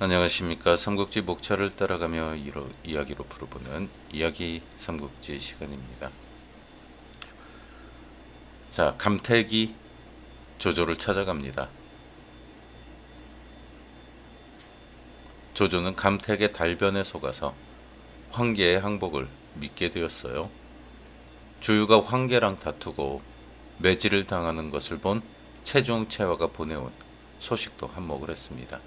안녕하십니까. 삼국지 목차를 따라가며 이야기로 풀어보는 이야기 삼국지 시간입니다. 자, 감택이 조조를 찾아갑니다. 조조는 감택의 달변에 속아서 황계의 항복을 믿게 되었어요. 주유가 황계랑 다투고 매질을 당하는 것을 본 체중체화가 보내온 소식도 한몫을 했습니다.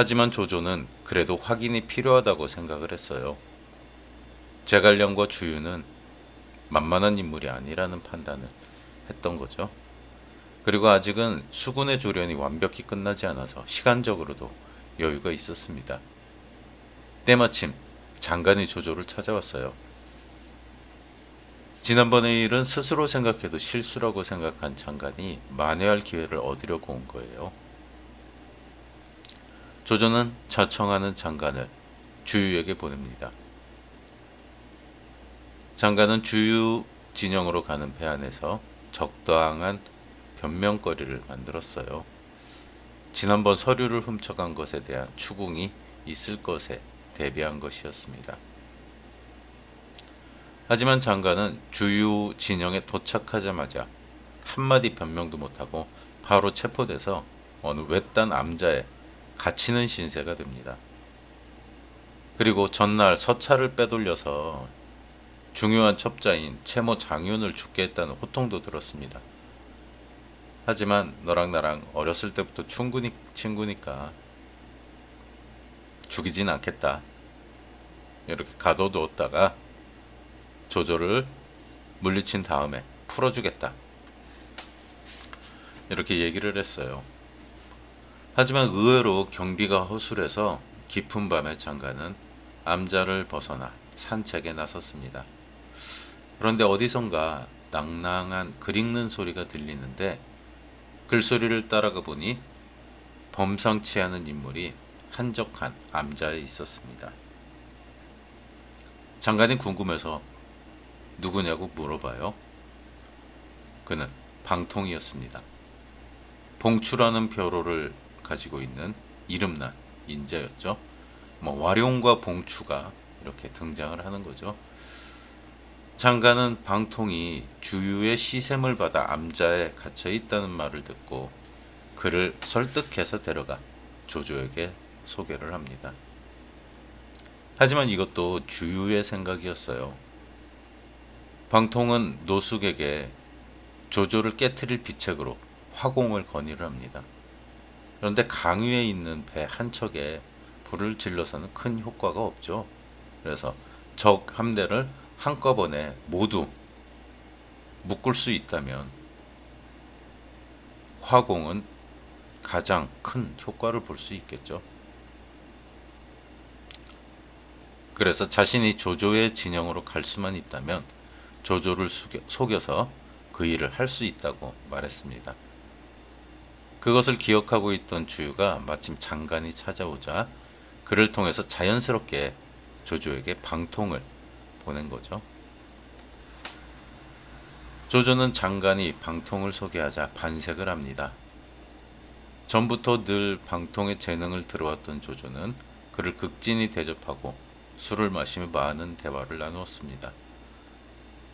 하지만 조조는 그래도 확인이 필요하다고 생각을 했어요. 제갈량과 주유는 만만한 인물이 아니라는 판단을 했던 거죠. 그리고 아직은 수군의 조련이 완벽히 끝나지 않아서 시간적으로도 여유가 있었습니다. 때마침 장관이 조조를 찾아왔어요. 지난번의 일은 스스로 생각해도 실수라고 생각한 장관이 만회할 기회를 얻으려고 온 거예요. 조조는 자청하는 장관을 주유에게 보냅니다. 장관은 주유 진영으로 가는 배 안에서 적당한 변명거리를 만들었어요. 지난번 서류를 훔쳐간 것에 대한 추궁이 있을 것에 대비한 것이었습니다. 하지만 장관은 주유 진영에 도착하자마자 한마디 변명도 못하고 바로 체포돼서 어느 외딴 암자에 갇히는 신세가 됩니다. 그리고 전날 서차를 빼돌려서 중요한 첩자인 채모 장윤을 죽게 했다는 호통도 들었습니다. 하지만 너랑 나랑 어렸을 때부터 충분히 친구니까 죽이진 않겠다. 이렇게 가둬두었다가 조조를 물리친 다음에 풀어주겠다. 이렇게 얘기를 했어요. 하지만 의외로 경비가 허술해서 깊은 밤에 장관은 암자를 벗어나 산책에 나섰습니다. 그런데 어디선가 낭낭한 글 읽는 소리가 들리는데 글소리를 따라가 보니 범상치 않은 인물이 한적한 암자에 있었습니다. 장관이 궁금해서 누구냐고 물어봐요. 그는 방통이었습니다. 봉추라는 벼로를 가지고 있는 이름난 인자였죠. 와룡과 봉추가 이렇게 등장을 하는 거죠. 장관은 방통이 주유의 시샘을 받아 암자에 갇혀 있다는 말을 듣고 그를 설득해서 데려가 조조에게 소개를 합니다. 하지만 이것도 주유의 생각이었어요. 방통은 노숙에게 조조를 깨트릴 비책으로 화공을 건의를 합니다. 그런데 강 위에 있는 배 한 척에 불을 질러서는 큰 효과가 없죠. 그래서 적 함대를 한꺼번에 모두 묶을 수 있다면 화공은 가장 큰 효과를 볼 수 있겠죠. 그래서 자신이 조조의 진영으로 갈 수만 있다면 조조를 속여서 그 일을 할 수 있다고 말했습니다. 그것을 기억하고 있던 주유가 마침 장관이 찾아오자 그를 통해서 자연스럽게 조조에게 방통을 보낸 거죠. 조조는 장관이 방통을 소개하자 반색을 합니다. 전부터 늘 방통의 재능을 들어왔던 조조는 그를 극진히 대접하고 술을 마시며 많은 대화를 나누었습니다.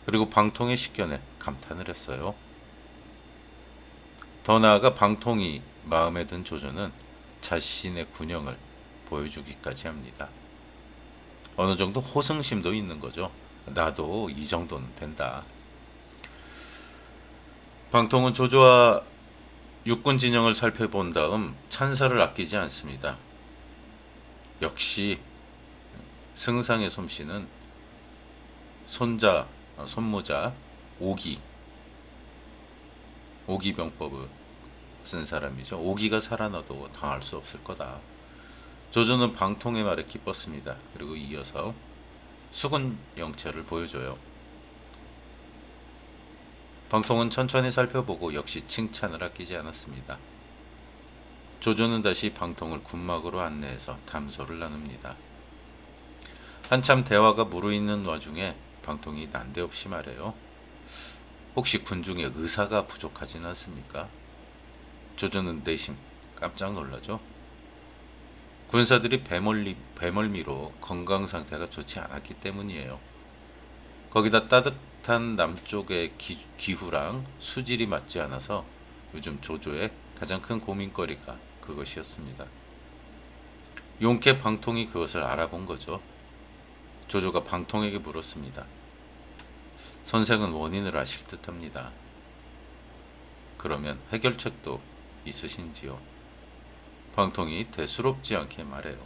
그리고 방통의 식견에 감탄을 했어요. 더 나아가 방통이 마음에 든 조조는 자신의 군형을 보여주기까지 합니다. 어느 정도 호승심도 있는 거죠. 나도 이 정도는 된다. 방통은 조조와 육군 진영을 살펴본 다음 찬사를 아끼지 않습니다. 역시 승상의 솜씨는 손모자 오기병법을 쓴 사람이죠. 오기가 살아나도 당할 수 없을 거다. 조조는 방통의 말에 기뻤습니다. 그리고 이어서 수군 영체를 보여줘요. 방통은 천천히 살펴보고 역시 칭찬을 아끼지 않았습니다. 조조는 다시 방통을 군막으로 안내해서 담소를 나눕니다. 한참 대화가 무르익는 와중에 방통이 난데없이 말해요. 혹시 군중에 의사가 부족하진 않습니까? 조조는 내심 깜짝 놀라죠. 군사들이 배멀미로 건강 상태가 좋지 않았기 때문이에요. 거기다 따뜻한 남쪽의 기후랑 수질이 맞지 않아서 요즘 조조의 가장 큰 고민거리가 그것이었습니다. 용케 방통이 그것을 알아본 거죠. 조조가 방통에게 물었습니다. 선생은 원인을 아실 듯합니다. 그러면 해결책도 있으신지요? 방통이 대수롭지 않게 말해요.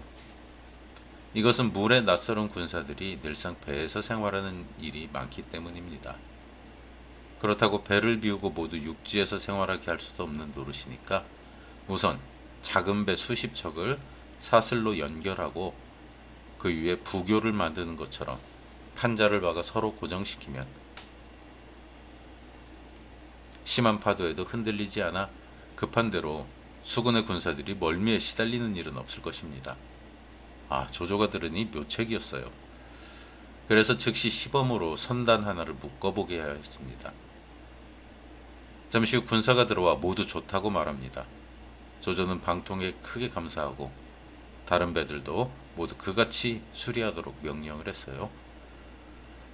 이것은 물에 낯설은 군사들이 늘상 배에서 생활하는 일이 많기 때문입니다. 그렇다고 배를 비우고 모두 육지에서 생활하게 할 수도 없는 노릇이니까 우선 작은 배 수십 척을 사슬로 연결하고 그 위에 부교를 만드는 것처럼 판자를 박아 서로 고정시키면 심한 파도에도 흔들리지 않아 급한 대로 수군의 군사들이 멀미에 시달리는 일은 없을 것입니다. 조조가 들으니 묘책이었어요. 그래서 즉시 시범으로 선단 하나를 묶어보게 하였습니다. 잠시 후 군사가 들어와 모두 좋다고 말합니다. 조조는 방통에 크게 감사하고 다른 배들도 모두 그같이 수리하도록 명령을 했어요.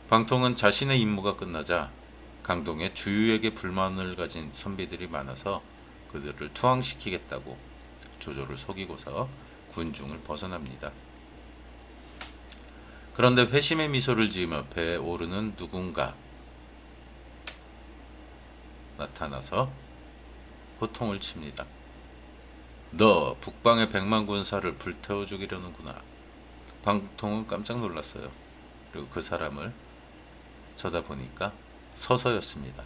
방통은 자신의 임무가 끝나자 강동에 주유에게 불만을 가진 선비들이 많아서 그들을 투항시키겠다고 조조를 속이고서 군중을 벗어납니다. 그런데 회심의 미소를 지으며 배에 오르는 누군가 나타나서 호통을 칩니다. 너 북방의 100만 군사를 불태워 죽이려는구나. 방통은 깜짝 놀랐어요. 그리고 그 사람을 쳐다보니까 서서였습니다.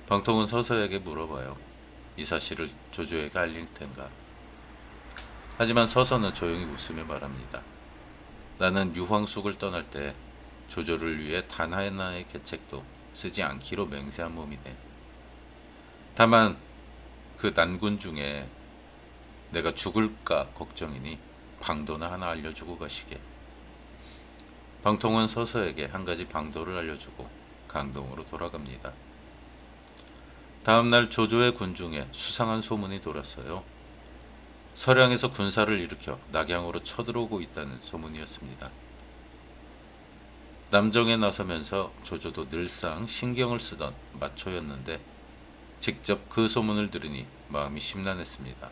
방통은 서서에게 물어봐요. 이 사실을 조조에게 알릴 텐가. 하지만 서서는 조용히 웃으며 말합니다. 나는 유황숙을 떠날 때 조조를 위해 단 하나의 계책도 쓰지 않기로 맹세한 몸이네. 다만 그 난군 중에 내가 죽을까 걱정이니 방도나 하나 알려주고 가시게. 방통은 서서에게 한 가지 방도를 알려주고 강동으로 돌아갑니다. 다음날 조조의 군중에 수상한 소문이 돌았어요. 서량에서 군사를 일으켜 낙양으로 쳐들어오고 있다는 소문이었습니다. 남정에 나서면서 조조도 늘상 신경을 쓰던 마초였는데 직접 그 소문을 들으니 마음이 심란했습니다.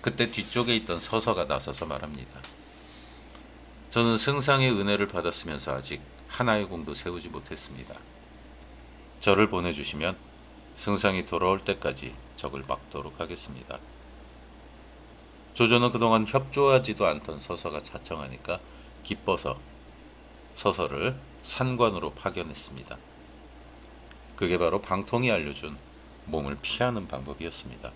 그때 뒤쪽에 있던 서서가 나서서 말합니다. 저는 승상의 은혜를 받았으면서 아직 하나의 공도 세우지 못했습니다. 저를 보내주시면 승상이 돌아올 때까지 적을 막도록 하겠습니다. 조조는 그동안 협조하지도 않던 서서가 자청하니까 기뻐서 서서를 산관으로 파견했습니다. 그게 바로 방통이 알려준 몸을 피하는 방법이었습니다.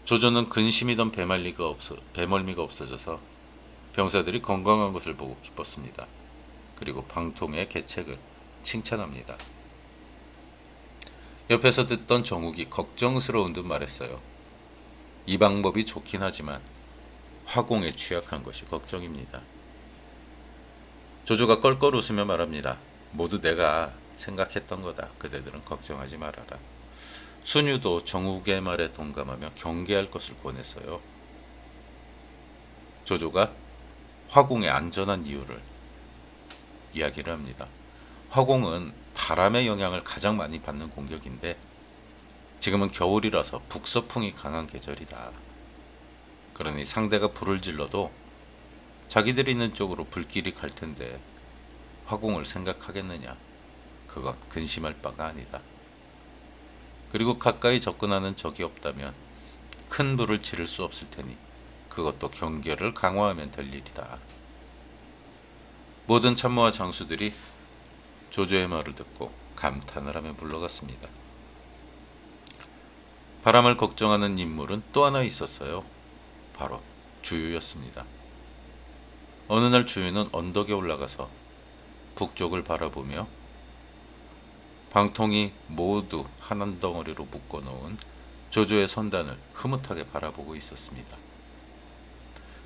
조조는 근심이던 배멀미가 없어져서 병사들이 건강한 것을 보고 기뻤습니다. 그리고 방통의 계책을 칭찬합니다. 옆에서 듣던 정욱이 걱정스러운 듯 말했어요. 이 방법이 좋긴 하지만 화공에 취약한 것이 걱정입니다. 조조가 껄껄 웃으며 말합니다. 모두 내가 생각했던 거다. 그대들은 걱정하지 말아라. 순유도 정욱의 말에 동감하며 경계할 것을 권했어요. 조조가 화공의 안전한 이유를 이야기를 합니다. 화공은 바람의 영향을 가장 많이 받는 공격인데 지금은 겨울이라서 북서풍이 강한 계절이다. 그러니 상대가 불을 질러도 자기들이 있는 쪽으로 불길이 갈 텐데 화공을 생각하겠느냐. 그건 근심할 바가 아니다. 그리고 가까이 접근하는 적이 없다면 큰 불을 지를 수 없을 테니 그것도 경계를 강화하면 될 일이다. 모든 참모와 장수들이 조조의 말을 듣고 감탄을 하며 물러갔습니다. 바람을 걱정하는 인물은 또 하나 있었어요. 바로 주유였습니다. 어느 날 주유는 언덕에 올라가서 북쪽을 바라보며 방통이 모두 한 덩어리로 묶어놓은 조조의 선단을 흐뭇하게 바라보고 있었습니다.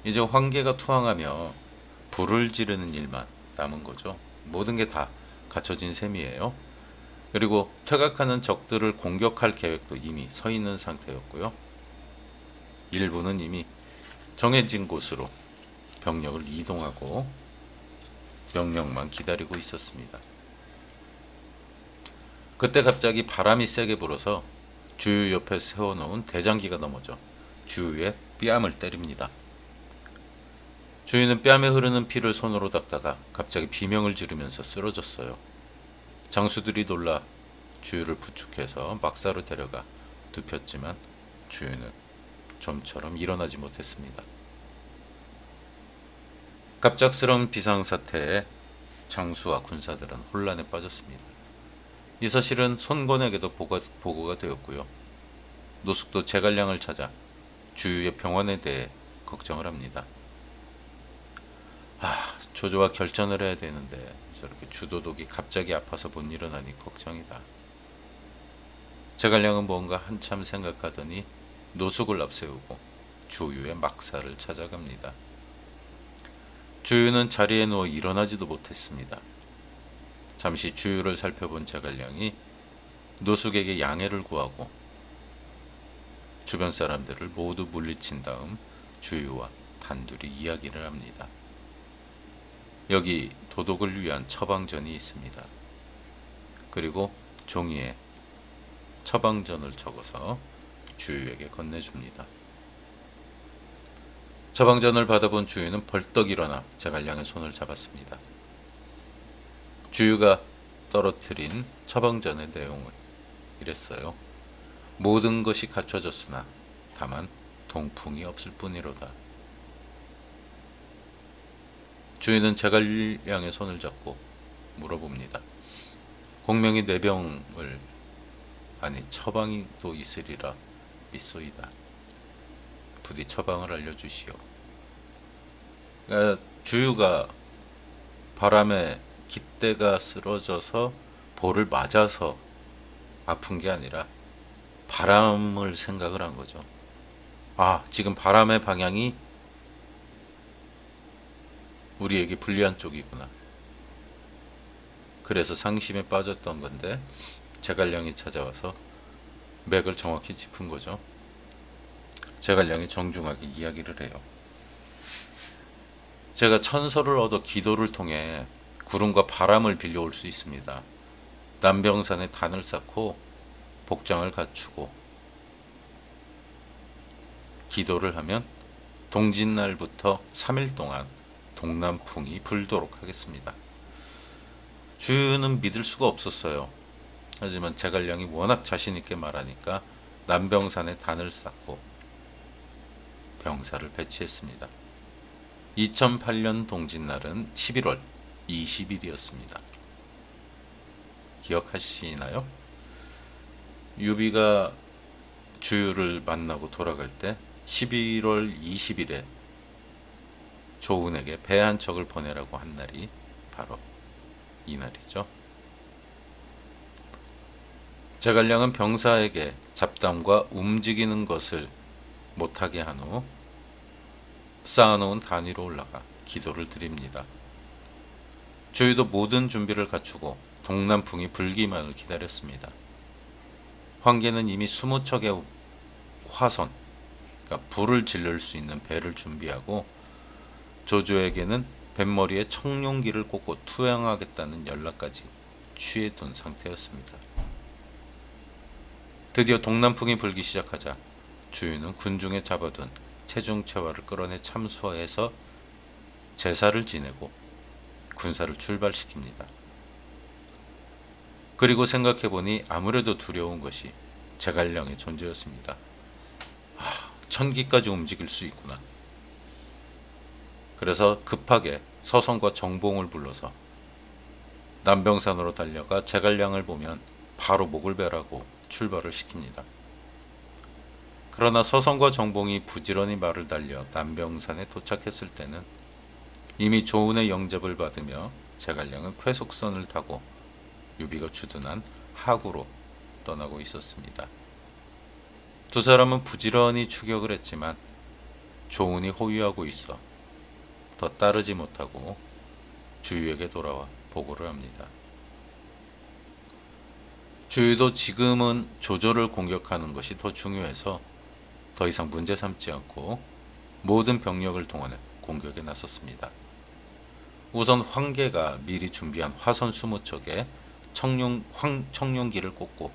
이제 황계가 투항하며 불을 지르는 일만 남은 거죠. 모든 게 다 갖춰진 셈이에요. 그리고 퇴각하는 적들을 공격할 계획도 이미 서 있는 상태였고요. 일부는 이미 정해진 곳으로 병력을 이동하고 명령만 기다리고 있었습니다. 그때 갑자기 바람이 세게 불어서 주유 옆에 세워놓은 대장기가 넘어져 주유의 뺨을 때립니다. 주유는 뺨에 흐르는 피를 손으로 닦다가 갑자기 비명을 지르면서 쓰러졌어요. 장수들이 놀라 주유를 부축해서 막사로 데려가 눕혔지만 주유는 좀처럼 일어나지 못했습니다. 갑작스러운 비상사태에 장수와 군사들은 혼란에 빠졌습니다. 이 사실은 손권에게도 보고가 되었고요. 노숙도 제갈량을 찾아 주유의 병원에 대해 걱정을 합니다. 조조와 결전을 해야 되는데 저렇게 주도독이 갑자기 아파서 못 일어나니 걱정이다. 제갈량은 뭔가 한참 생각하더니 노숙을 앞세우고 주유의 막사를 찾아갑니다. 주유는 자리에 누워 일어나지도 못했습니다. 잠시 주유를 살펴본 제갈량이 노숙에게 양해를 구하고 주변 사람들을 모두 물리친 다음 주유와 단둘이 이야기를 합니다. 여기 도독을 위한 처방전이 있습니다. 그리고 종이에 처방전을 적어서 주유에게 건네줍니다. 처방전을 받아본 주유는 벌떡 일어나 제갈량의 손을 잡았습니다. 주유가 떨어뜨린 처방전의 내용은 이랬어요. 모든 것이 갖춰졌으나 다만 동풍이 없을 뿐이로다. 주유는 제갈량의 손을 잡고 물어봅니다. 공명이 뇌병을 아니 처방이 또 있으리라 믿소이다. 부디 처방을 알려주시오. 그러니까 주유가 바람에 깃대가 쓰러져서 볼을 맞아서 아픈 게 아니라 바람을 생각을 한 거죠. 지금 바람의 방향이 우리에게 불리한 쪽이구나. 그래서 상심에 빠졌던 건데 제갈량이 찾아와서 맥을 정확히 짚은 거죠. 제갈량이 정중하게 이야기를 해요. 제가 천서를 얻어 기도를 통해 구름과 바람을 빌려올 수 있습니다. 남병산에 단을 쌓고 복장을 갖추고 기도를 하면 동짓날부터 3일 동안 동남풍이 불도록 하겠습니다. 주유는 믿을 수가 없었어요. 하지만 제갈량이 워낙 자신 있게 말하니까 남병산에 단을 쌓고 병사를 배치했습니다. 2008년 동짓날은 11월 20일이었습니다. 기억하시나요? 유비가 주유를 만나고 돌아갈 때 11월 20일에 조은에게 배 한 척을 보내라고 한 날이 바로 이 날이죠. 제갈량은 병사에게 잡담과 움직이는 것을 못하게 한 후 쌓아놓은 단 위로 올라가 기도를 드립니다. 주유도 모든 준비를 갖추고 동남풍이 불기만을 기다렸습니다. 황제는 이미 20척의 화선, 그러니까 불을 질를 수 있는 배를 준비하고 조조에게는 뱃머리에 청룡기를 꽂고 투항하겠다는 연락까지 취해둔 상태였습니다. 드디어 동남풍이 불기 시작하자 주유는 군중에 잡아둔 체중체화를 끌어내 참수해서 제사를 지내고 군사를 출발시킵니다. 그리고 생각해보니 아무래도 두려운 것이 제갈량의 존재였습니다. 천기까지 움직일 수 있구나. 그래서 급하게 서성과 정봉을 불러서 남병산으로 달려가 제갈량을 보면 바로 목을 베라고 출발을 시킵니다. 그러나 서성과 정봉이 부지런히 말을 달려 남병산에 도착했을 때는 이미 조은의 영접을 받으며 제갈량은 쾌속선을 타고 유비가 주둔한 하구로 떠나고 있었습니다. 두 사람은 부지런히 추격을 했지만 조은이 호위하고 있어 더 따르지 못하고 주유에게 돌아와 보고를 합니다. 주유도 지금은 조조를 공격하는 것이 더 중요해서 더 이상 문제 삼지 않고 모든 병력을 동원해 공격에 나섰습니다. 우선 황계가 미리 준비한 화선 20척에 청룡기를 꽂고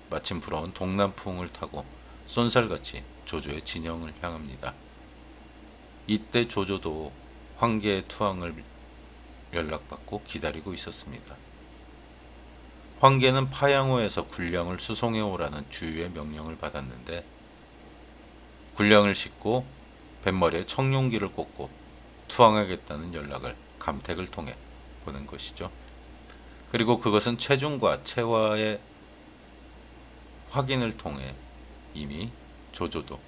마침 불어온 동남풍을 타고 쏜살같이 조조의 진영을 향합니다. 이때 조조도 황계의 투항을 연락받고 기다리고 있었습니다. 황계는 파양호에서 군량을 수송해 오라는 주유의 명령을 받았는데 군량을 싣고 뱃머리에 청룡기를 꽂고 투항하겠다는 연락을 감택을 통해 보낸 것이죠. 그리고 그것은 체중과 체화의 확인을 통해 이미 조조도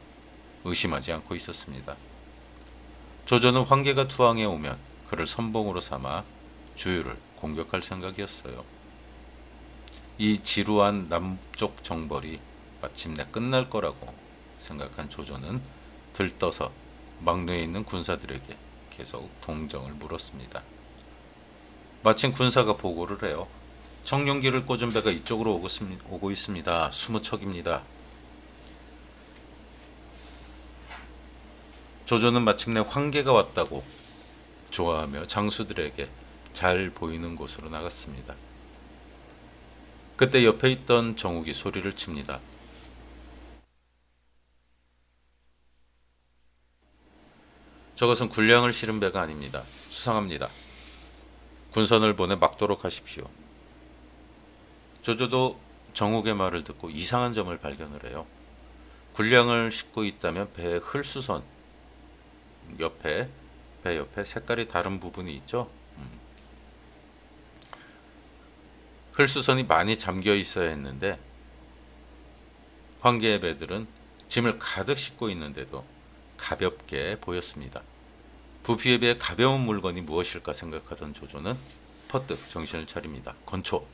의심하지 않고 있었습니다. 조조는 황계가 투항해 오면 그를 선봉으로 삼아 주유를 공격할 생각이었어요. 이 지루한 남쪽 정벌이 마침내 끝날 거라고 생각한 조조는 들떠서 막내에 있는 군사들에게 계속 동정을 물었습니다. 마침 군사가 보고를 해요. 청룡기를 꽂은 배가 이쪽으로 오고 있습니다. 20척입니다. 조조는 마침내 황계가 왔다고 좋아하며 장수들에게 잘 보이는 곳으로 나갔습니다. 그때 옆에 있던 정욱이 소리를 칩니다. 저것은 군량을 실은 배가 아닙니다. 수상합니다. 군선을 보내 막도록 하십시오. 조조도 정욱의 말을 듣고 이상한 점을 발견을 해요. 군량을 싣고 있다면 배의 흘수선 옆에, 배 옆에 색깔이 다른 부분이 있죠. 흘수선이 많이 잠겨 있어야 했는데 황계의 배들은 짐을 가득 싣고 있는데도 가볍게 보였습니다. 부피에 비해 가벼운 물건이 무엇일까 생각하던 조조는 퍼뜩 정신을 차립니다. 건초,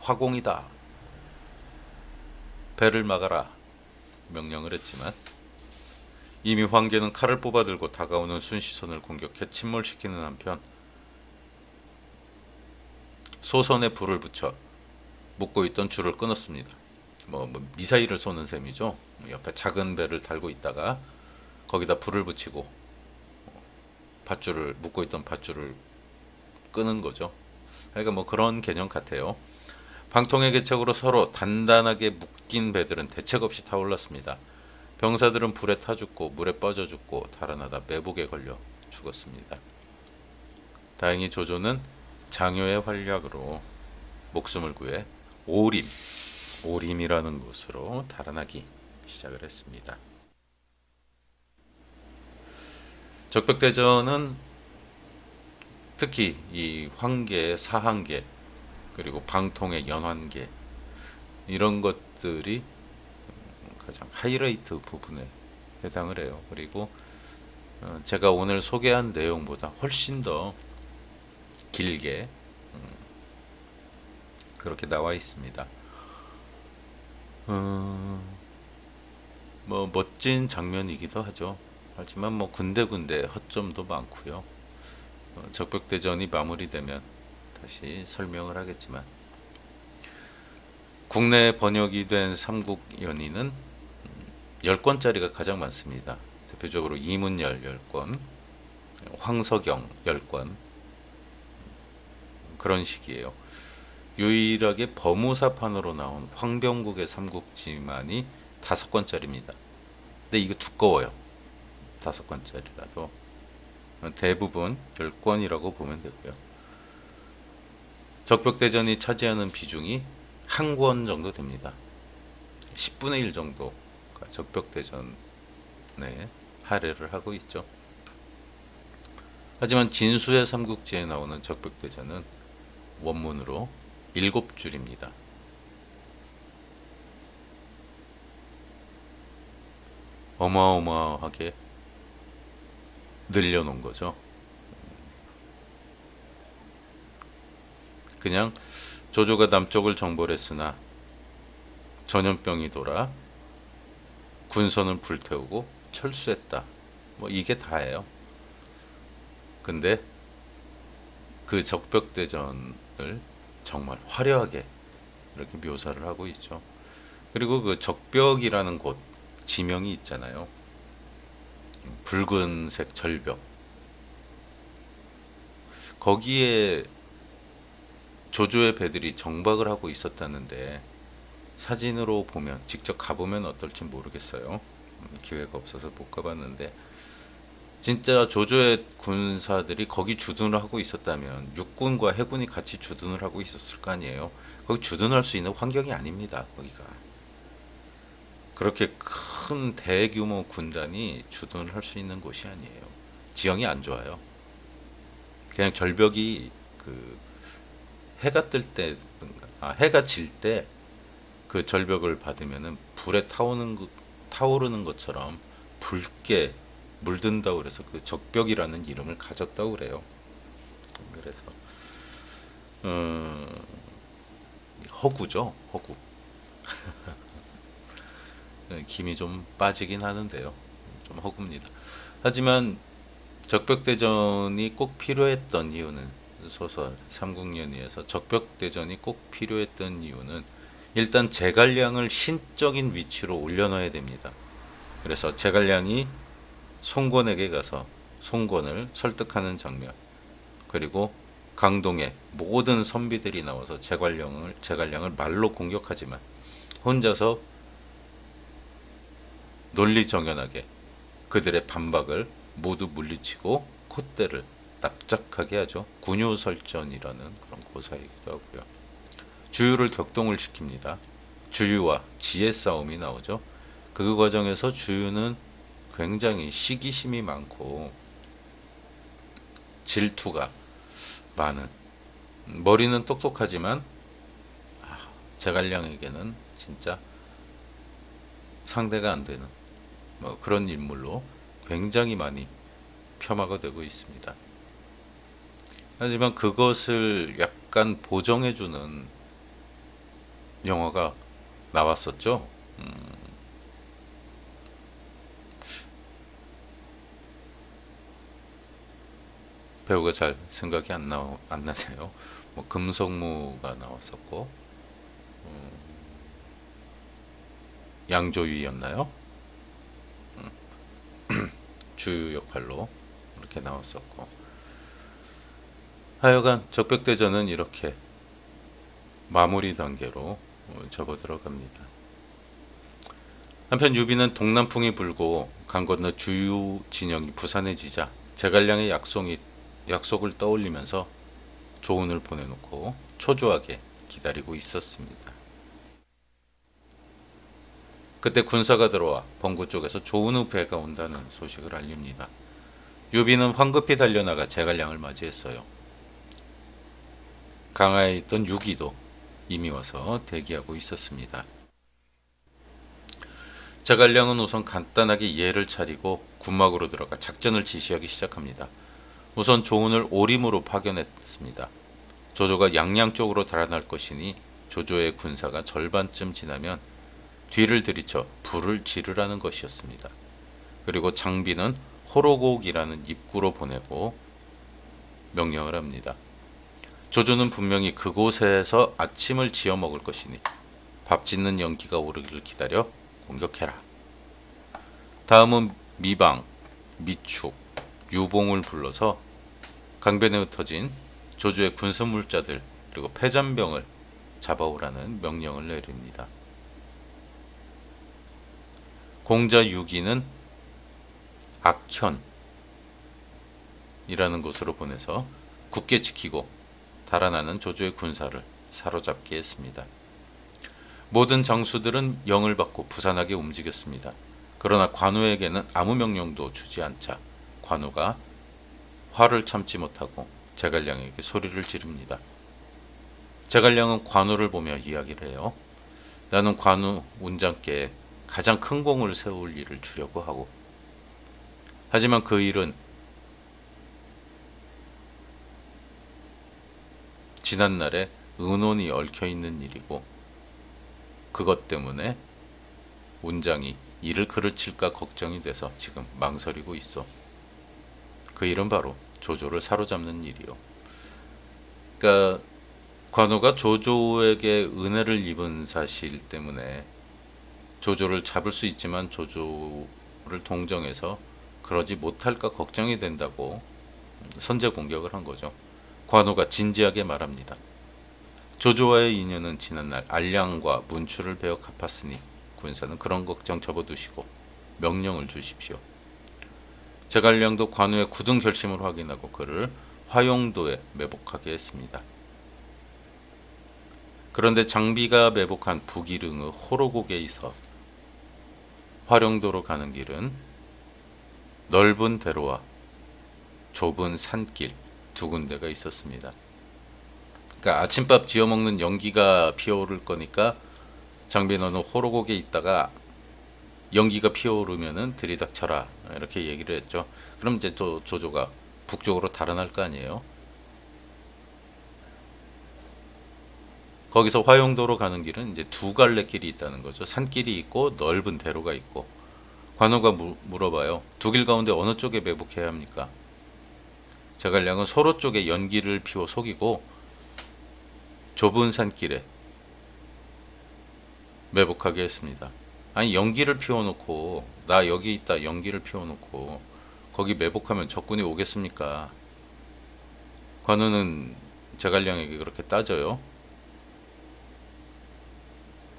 화공이다. 배를 막아라. 명령을 했지만 이미 황계는 칼을 뽑아들고 다가오는 순시선을 공격해 침몰시키는 한편 소선에 불을 붙여 묶고 있던 줄을 끊었습니다. 미사일을 쏘는 셈이죠. 옆에 작은 배를 달고 있다가 거기다 불을 붙이고 밧줄을 묶고 있던 밧줄을 끄는 거죠. 그러니까 그런 개념 같아요. 방통의 계책으로 서로 단단하게 묶인 배들은 대책 없이 타올랐습니다. 병사들은 불에 타 죽고 물에 빠져 죽고 달아나다 매복에 걸려 죽었습니다. 다행히 조조는 장효의 활약으로 목숨을 구해 오림이라는 곳으로 달아나기 시작을 했습니다. 적벽대전은 특히 이 황계, 사한계, 그리고 방통의 연환계 이런 것들이 가장 하이라이트 부분에 해당을 해요. 그리고 제가 오늘 소개한 내용보다 훨씬 더 길게 그렇게 나와 있습니다. 멋진 장면이기도 하죠. 하지만 군데군데 허점도 많고요. 적벽대전이 마무리되면 다시 설명을 하겠지만 국내 번역이 된 삼국연의는 10권짜리가 가장 많습니다. 대표적으로 이문열 10권, 황석영 10권 그런 식이에요. 유일하게 범우사판으로 나온 황병국의 삼국지만이 5권짜리입니다. 근데 이거 두꺼워요. 5권짜리라도 대부분 10권이라고 보면 되고요. 적벽대전이 차지하는 비중이 한 권 정도 됩니다. 10분의 1 정도가 적벽대전에 할애를 하고 있죠. 하지만 진수의 삼국지에 나오는 적벽대전은 원문으로 7줄입니다. 어마어마하게 늘려놓은 거죠. 그냥 조조가 남쪽을 정벌했으나 전염병이 돌아 군선을 불태우고 철수했다. 이게 다예요. 근데 그 적벽대전을 정말 화려하게 이렇게 묘사를 하고 있죠. 그리고 그 적벽이라는 곳 지명이 있잖아요. 붉은색 절벽. 거기에 조조의 배들이 정박을 하고 있었다는데 사진으로 보면 직접 가보면 어떨지 모르겠어요. 기회가 없어서 못 가봤는데 진짜 조조의 군사들이 거기 주둔을 하고 있었다면 육군과 해군이 같이 주둔을 하고 있었을 거 아니에요. 거기 주둔할 수 있는 환경이 아닙니다. 거기가 그렇게 큰 대규모 군단이 주둔을 할 수 있는 곳이 아니에요. 지형이 안 좋아요. 그냥 절벽이 그 해가 뜰 때, 해가 질 때 그 절벽을 받으면은 불에 타오르는 것처럼 붉게 물든다고 그래서 그 적벽이라는 이름을 가졌다고 그래요. 그래서 허구죠, 허구. 김이 좀 빠지긴 하는데요. 좀 허구입니다. 하지만 적벽대전이 꼭 필요했던 이유는 소설 삼국연의에서 적벽대전이 꼭 필요했던 이유는 일단 제갈량을 신적인 위치로 올려놔야 됩니다. 그래서 제갈량이 송권에게 가서 송권을 설득하는 장면, 그리고 강동의 모든 선비들이 나와서 제갈량을 말로 공격하지만 혼자서 논리정연하게 그들의 반박을 모두 물리치고 콧대를 납작하게 하죠. 군유설전이라는 그런 고사이기도 하고요. 주유를 격동을 시킵니다. 주유와 지혜 싸움이 나오죠. 그 과정에서 주유는 굉장히 시기심이 많고 질투가 많은, 머리는 똑똑하지만 제갈량에게는 진짜 상대가 안 되는 그런 인물로 굉장히 많이 폄하가 되고 있습니다. 하지만 그것을 약간 보정해주는 영화가 나왔었죠. 배우가 잘 생각이 안 나네요. 뭐 금성무가 나왔었고 양조위였나요? 주유 역할로 이렇게 나왔었고, 하여간 적벽대전은 이렇게 마무리 단계로 접어 들어갑니다. 한편 유비는 동남풍이 불고 강 건너 주유 진영이 부산해지자 제갈량의 약속을 떠올리면서 조언을 보내놓고 초조하게 기다리고 있었습니다. 그때 군사가 들어와 범구 쪽에서 조은의 배가 온다는 소식을 알립니다. 유비는 황급히 달려나가 제갈량을 맞이했어요. 강하에 있던 유기도 이미 와서 대기하고 있었습니다. 제갈량은 우선 간단하게 예를 차리고 군막으로 들어가 작전을 지시하기 시작합니다. 우선 조은을 오림으로 파견했습니다. 조조가 양양 쪽으로 달아날 것이니 조조의 군사가 절반쯤 지나면 뒤를 들이쳐 불을 지르라는 것이었습니다. 그리고 장비는 호로곡이라는 입구로 보내고 명령을 합니다. 조조는 분명히 그곳에서 아침을 지어 먹을 것이니 밥 짓는 연기가 오르기를 기다려 공격해라. 다음은 미방, 미축, 유봉을 불러서 강변에 흩어진 조조의 군수물자들 그리고 패잔병을 잡아오라는 명령을 내립니다. 공자 유기는 악현이라는 곳으로 보내서 굳게 지키고 달아나는 조조의 군사를 사로잡게 했습니다. 모든 장수들은 영을 받고 부산하게 움직였습니다. 그러나 관우에게는 아무 명령도 주지 않자 관우가 화를 참지 못하고 제갈량에게 소리를 지릅니다. 제갈량은 관우를 보며 이야기를 해요. 나는 관우 운장께 가장 큰 공을 세울 일을 주려고 하고, 하지만 그 일은 지난날에 은혼이 얽혀있는 일이고 그것 때문에 운장이 이를 그르칠까 걱정이 돼서 지금 망설이고 있어. 그 일은 바로 조조를 사로잡는 일이요. 그러니까 관우가 조조에게 은혜를 입은 사실 때문에 조조를 잡을 수 있지만 조조를 동정해서 그러지 못할까 걱정이 된다고 선제 공격을 한 거죠. 관우가 진지하게 말합니다. 조조와의 인연은 지난날 알량과 문추를 베어 갚았으니 군사는 그런 걱정 접어두시고 명령을 주십시오. 제갈량도 관우의 굳은 결심을 확인하고 그를 화용도에 매복하게 했습니다. 그런데 장비가 매복한 북이릉의 호로곡에 있어 화룡도로 가는 길은 넓은 대로와 좁은 산길 두 군데가 있었습니다. 그러니까 아침밥 지어 먹는 연기가 피어오를 거니까 장비 너는 호로곡에 있다가 연기가 피어오르면은 들이닥쳐라 이렇게 얘기를 했죠. 그럼 이제 또 조조가 북쪽으로 달아날 거 아니에요. 거기서 화용도로 가는 길은 이제 두 갈래 길이 있다는 거죠. 산길이 있고 넓은 대로가 있고. 관우가 물어봐요. 두 길 가운데 어느 쪽에 매복해야 합니까? 제갈량은 소로 쪽에 연기를 피워 속이고 좁은 산길에 매복하게 했습니다. 아니 연기를 피워놓고 나 여기 있다 연기를 피워놓고 거기 매복하면 적군이 오겠습니까? 관우는 제갈량에게 그렇게 따져요.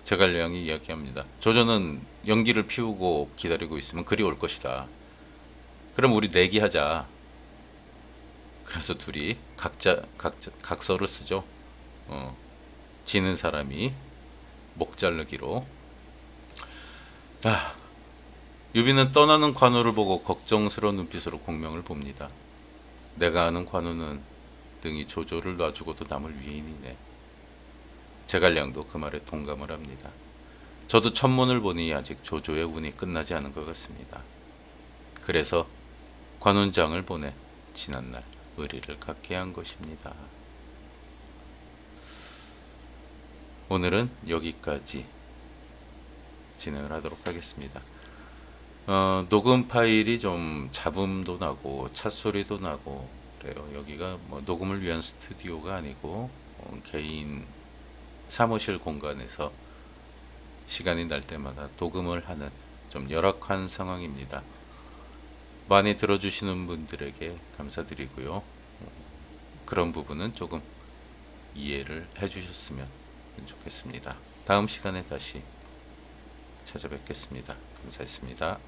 제갈량이 이야기합니다. 조조는 연기를 피우고 기다리고 있으면 그리 올 것이다. 그럼 우리 내기하자. 그래서 둘이 각서를 쓰죠. 지는 사람이 목 자르기로. 유비는 떠나는 관우를 보고 걱정스러운 눈빛으로 공명을 봅니다. 내가 아는 관우는 등이 조조를 놔주고도 남을 위인이네. 제갈량도 그 말에 동감을 합니다. 저도 천문을 보니 아직 조조의 운이 끝나지 않은 것 같습니다. 그래서 관운장을 보내 지난날 의리를 갖게 한 것입니다. 오늘은 여기까지 진행을 하도록 하겠습니다. 녹음 파일이 좀 잡음도 나고 찻소리도 나고 그래요. 여기가 뭐 녹음을 위한 스튜디오가 아니고 개인 사무실 공간에서 시간이 날 때마다 녹음을 하는 좀 열악한 상황입니다. 많이 들어주시는 분들에게 감사드리고요. 그런 부분은 조금 이해를 해주셨으면 좋겠습니다. 다음 시간에 다시 찾아뵙겠습니다. 감사했습니다.